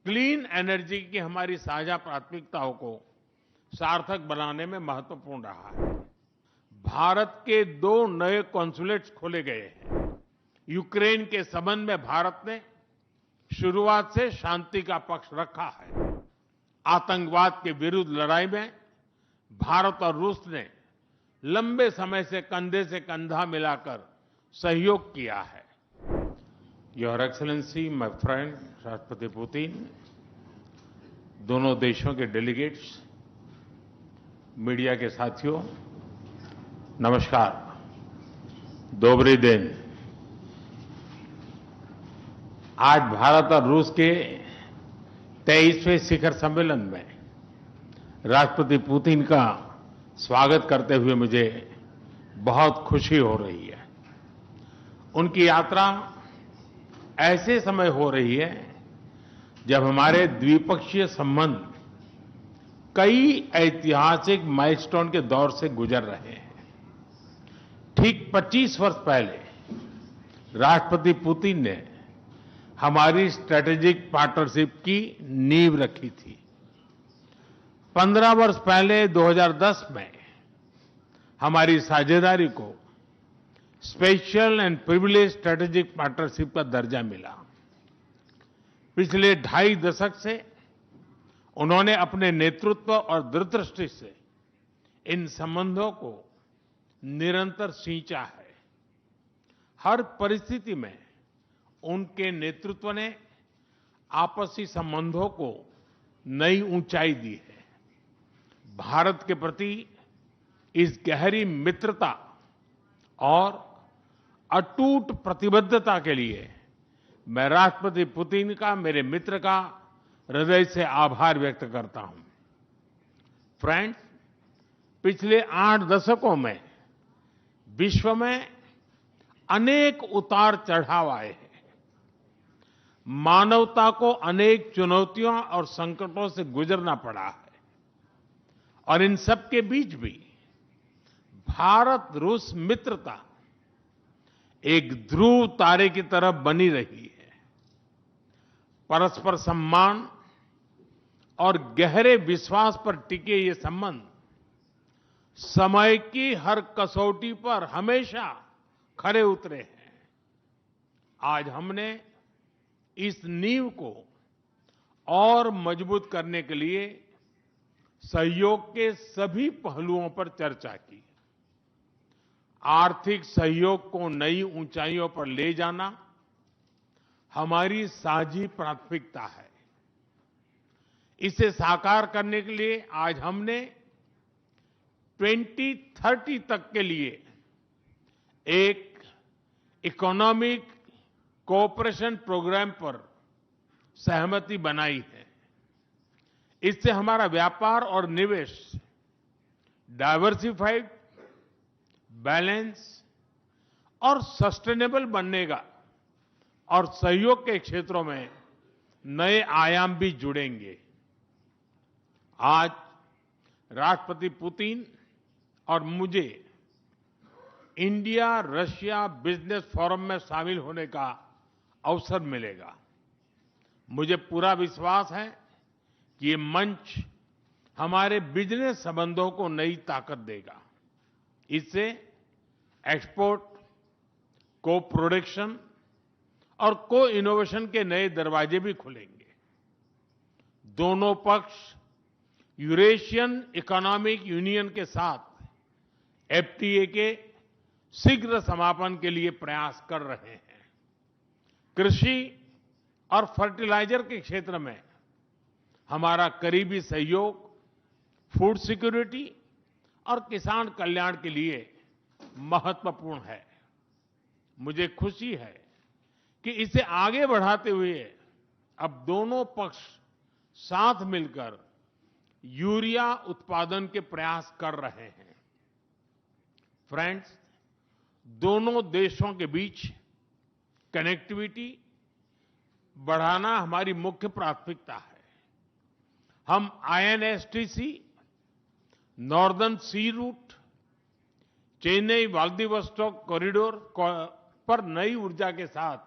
Clean energy की हमारी साझा प्राथमिकताओं को सार्थक बनाने में महत्वपूर्ण रहा है। भारत के 2 नए कॉन्सुलेट्स खोले गए हैं। यूक्रेन के संबंध में भारत ने शुरुआत से शांति का पक्ष रखा है। आतंकवाद के विरुद्ध लड़ाई में भारत और रूस ने लंबे समय से कंधे से कंधा मिलाकर सहयोग किया है। योर एक्सेलेंसी, माय फ्रेंड राष्ट्रपति पुतिन, दोनों देशों के डेलीगेट्स, मीडिया के साथियों, नमस्कार, दोबरी दिन। आज भारत और रूस के 23वें शिखर सम्मेलन में राष्ट्रपति पुतिन का स्वागत करते हुए मुझे बहुत खुशी हो रही है। उनकी यात्रा ऐसे समय हो रही है जब हमारे द्विपक्षीय संबंध कई ऐतिहासिक माइलस्टोन के दौर से गुजर रहे हैं। ठीक 25 वर्ष पहले राष्ट्रपति पुतिन ने हमारी स्ट्रेटेजिक पार्टनरशिप की नींव रखी थी। 15 वर्ष पहले 2010 में हमारी साझेदारी को special and privilege strategic partnership का दर्जा मिला। पिछले 2.5 दशक से उन्होंने अपने नेतृत्व और दूरदृष्टि से इन संबंधों को निरंतर सींचा है। हर परिस्थिति में उनके नेतृत्व ने आपसी संबंधों को नई ऊंचाई दी है। भारत के प्रति इस गहरी मित्रता और अटूट प्रतिबद्धता के लिए मैं राष्ट्रपति पुतिन का, मेरे मित्र का हृदय से आभार व्यक्त करता हूं। फ्रेंड्स, पिछले 8 दशकों में विश्व में अनेक उतार चढ़ाव आए हैं। मानवता को अनेक चुनौतियों और संकटों से गुजरना पड़ा है और इन सब के बीच भी भारत रूस मित्रता एक ध्रुव तारे की तरह बनी रही है। परस्पर सम्मान और गहरे विश्वास पर टिके ये संबंध समय की हर कसौटी पर हमेशा खरे उतरे हैं। आज हमने इस नींव को और मजबूत करने के लिए सहयोग के सभी पहलुओं पर चर्चा की। आर्थिक सहयोग को नई ऊंचाइयों पर ले जाना हमारी साझी प्राथमिकता है। इसे साकार करने के लिए आज हमने 2030 तक के लिए एक इकोनॉमिक कोऑपरेशन प्रोग्राम पर सहमति बनाई है। इससे हमारा व्यापार और निवेश डाइवर्सिफाइड, बैलेंस और सस्टेनेबल बनेगा और सहयोग के क्षेत्रों में नए आयाम भी जुड़ेंगे। आज राष्ट्रपति पुतिन और मुझे इंडिया रशिया बिजनेस फोरम में शामिल होने का अवसर मिलेगा। मुझे पूरा विश्वास है कि ये मंच हमारे बिजनेस संबंधों को नई ताकत देगा। इससे एक्सपोर्ट, को प्रोडक्शन और को इनोवेशन के नए दरवाजे भी खुलेंगे। दोनों पक्ष यूरेशियन इकोनॉमिक यूनियन के साथ एफटीए के शीघ्र समापन के लिए प्रयास कर रहे हैं। कृषि और फर्टिलाइजर के क्षेत्र में हमारा करीबी सहयोग फूड सिक्योरिटी और किसान कल्याण के लिए महत्वपूर्ण है। मुझे खुशी है कि इसे आगे बढ़ाते हुए अब दोनों पक्ष साथ मिलकर यूरिया उत्पादन के प्रयास कर रहे हैं। फ्रेंड्स, दोनों देशों के बीच कनेक्टिविटी बढ़ाना हमारी मुख्य प्राथमिकता है। हम आईएनएसटीसी, नॉर्दर्न सी रूट, चेन्नई व्लादिवोस्टोक कॉरिडोर पर नई ऊर्जा के साथ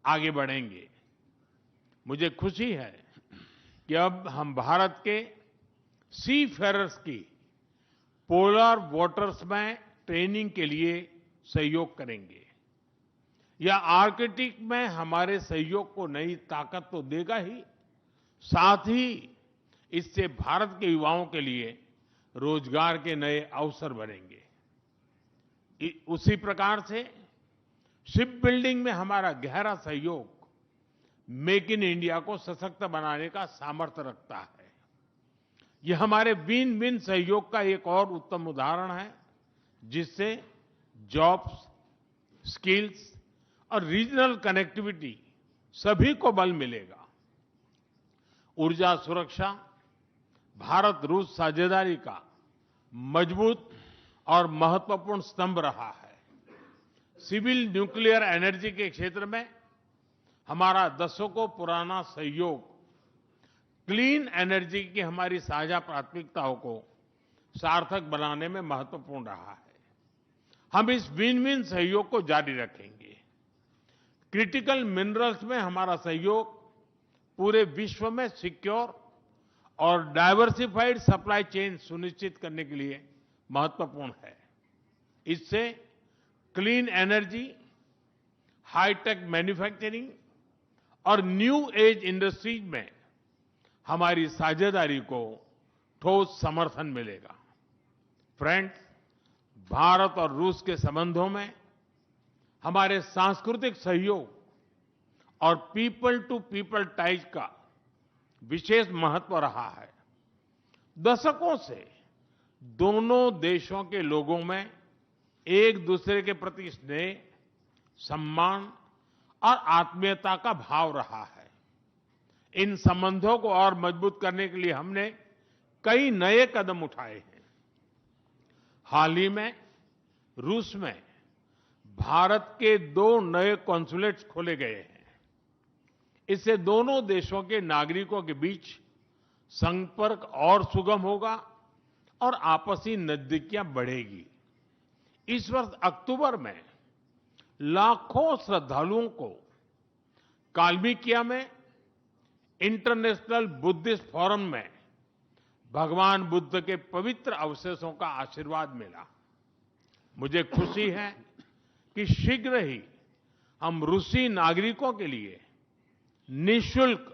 आगे बढ़ेंगे। मुझे खुशी है कि अब हम भारत के सी फेरर्स की पोलर वाटर्स में ट्रेनिंग के लिए सहयोग करेंगे। यह आर्कटिक में हमारे सहयोग को नई ताकत तो देगा ही, साथ ही इससे भारत के युवाओं के लिए रोजगार के नए अवसर बनेंगे। उसी प्रकार से शिप बिल्डिंग में हमारा गहरा सहयोग मेक इन इंडिया को सशक्त बनाने का सामर्थ्य रखता है। यह हमारे विन विन सहयोग का एक और उत्तम उदाहरण है, जिससे जॉब्स, स्किल्स और रीजनल कनेक्टिविटी सभी को बल मिलेगा। ऊर्जा सुरक्षा भारत रूस साझेदारी का मजबूत और महत्वपूर्ण स्तंभ रहा है। सिविल न्यूक्लियर एनर्जी के क्षेत्र में हमारा दशकों पुराना सहयोग क्लीन एनर्जी की हमारी साझा प्राथमिकताओं को सार्थक बनाने में महत्वपूर्ण रहा है। हम इस विन विन सहयोग को जारी रखेंगे। क्रिटिकल मिनरल्स में हमारा सहयोग पूरे विश्व में सिक्योर और डाइवर्सिफाइड सप्लाई चेन सुनिश्चित करने के लिए महत्वपूर्ण है। इससे क्लीन एनर्जी, हाईटेक मैन्युफैक्चरिंग और न्यू एज इंडस्ट्रीज में हमारी साझेदारी को ठोस समर्थन मिलेगा। फ्रेंड्स, भारत और रूस के संबंधों में हमारे सांस्कृतिक सहयोग और पीपल टू पीपल टाइज का विशेष महत्व रहा है। दशकों से दोनों देशों के लोगों में एक दूसरे के प्रति स्नेह, सम्मान और आत्मीयता का भाव रहा है। इन संबंधों को और मजबूत करने के लिए हमने कई नए कदम उठाए हैं। हाल ही में रूस में भारत के 2 नए कॉन्सुलेट्स खोले गए हैं। इससे दोनों देशों के नागरिकों के बीच संपर्क और सुगम होगा और आपसी नजदीकियां बढ़ेगी। इस वर्ष अक्टूबर में लाखों श्रद्धालुओं को काल्मिकिया में इंटरनेशनल बुद्धिस्ट फोरम में भगवान बुद्ध के पवित्र अवशेषों का आशीर्वाद मिला। मुझे खुशी है कि शीघ्र ही हम रूसी नागरिकों के लिए निःशुल्क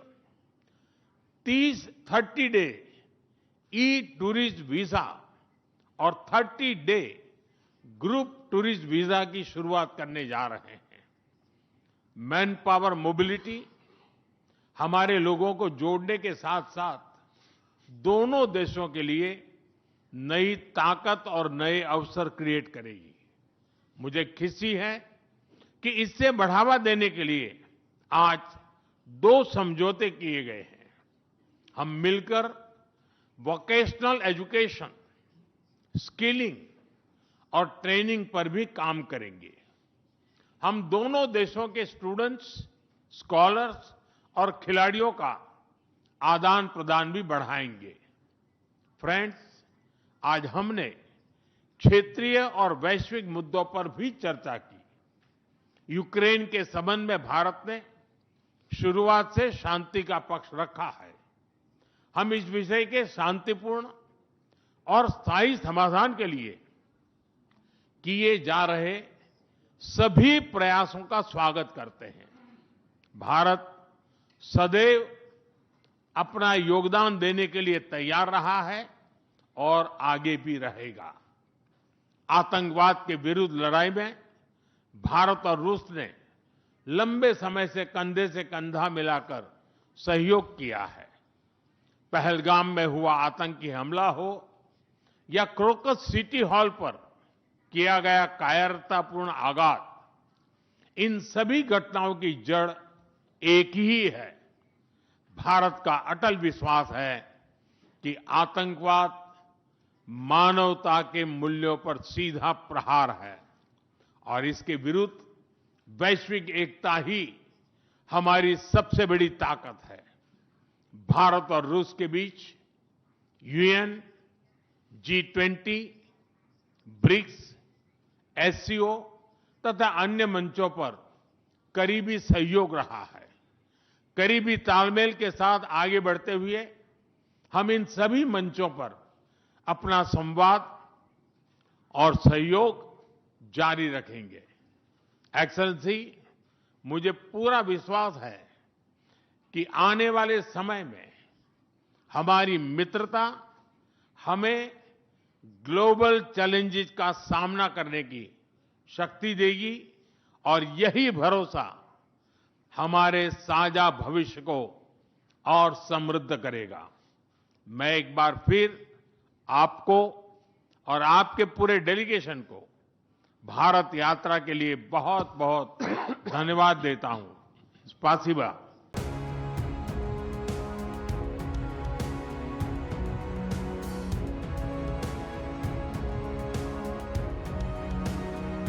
30 डे ई टूरिस्ट वीजा और 30 डे ग्रुप टूरिस्ट वीजा की शुरुआत करने जा रहे हैं। मैन पावर मोबिलिटी हमारे लोगों को जोड़ने के साथ साथ दोनों देशों के लिए नई ताकत और नए अवसर क्रिएट करेगी। मुझे खुशी है कि इससे बढ़ावा देने के लिए आज 2 समझौते किए गए हैं। हम मिलकर वोकेशनल एजुकेशन, स्किलिंग और ट्रेनिंग पर भी काम करेंगे। हम दोनों देशों के स्टूडेंट्स, स्कॉलर्स और खिलाड़ियों का आदान प्रदान भी बढ़ाएंगे। फ्रेंड्स, आज हमने क्षेत्रीय और वैश्विक मुद्दों पर भी चर्चा की। यूक्रेन के संबंध में भारत ने शुरुआत से शांति का पक्ष रखा है। हम इस विषय के शांतिपूर्ण और स्थायी समाधान के लिए किए जा रहे सभी प्रयासों का स्वागत करते हैं। भारत सदैव अपना योगदान देने के लिए तैयार रहा है और आगे भी रहेगा। आतंकवाद के विरुद्ध लड़ाई में भारत और रूस ने लंबे समय से कंधे से कंधा मिलाकर सहयोग किया है। पहलगाम में हुआ आतंकी हमला हो या क्रोकस सिटी हॉल पर किया गया कायरतापूर्ण आघात, इन सभी घटनाओं की जड़ एक ही है। भारत का अटल विश्वास है कि आतंकवाद मानवता के मूल्यों पर सीधा प्रहार है और इसके विरुद्ध वैश्विक एकता ही हमारी सबसे बड़ी ताकत है। भारत और रूस के बीच यूएन, G20, ब्रिक्स, एससीओ तथा अन्य मंचों पर करीबी सहयोग रहा है। करीबी तालमेल के साथ आगे बढ़ते हुए हम इन सभी मंचों पर अपना संवाद और सहयोग जारी रखेंगे। एक्सेलेंसी, मुझे पूरा विश्वास है कि आने वाले समय में हमारी मित्रता हमें ग्लोबल चैलेंजेस का सामना करने की शक्ति देगी और यही भरोसा हमारे साझा भविष्य को और समृद्ध करेगा। मैं एक बार फिर आपको और आपके पूरे डेलीगेशन को भारत यात्रा के लिए बहुत बहुत धन्यवाद देता हूं। स्पासिबा।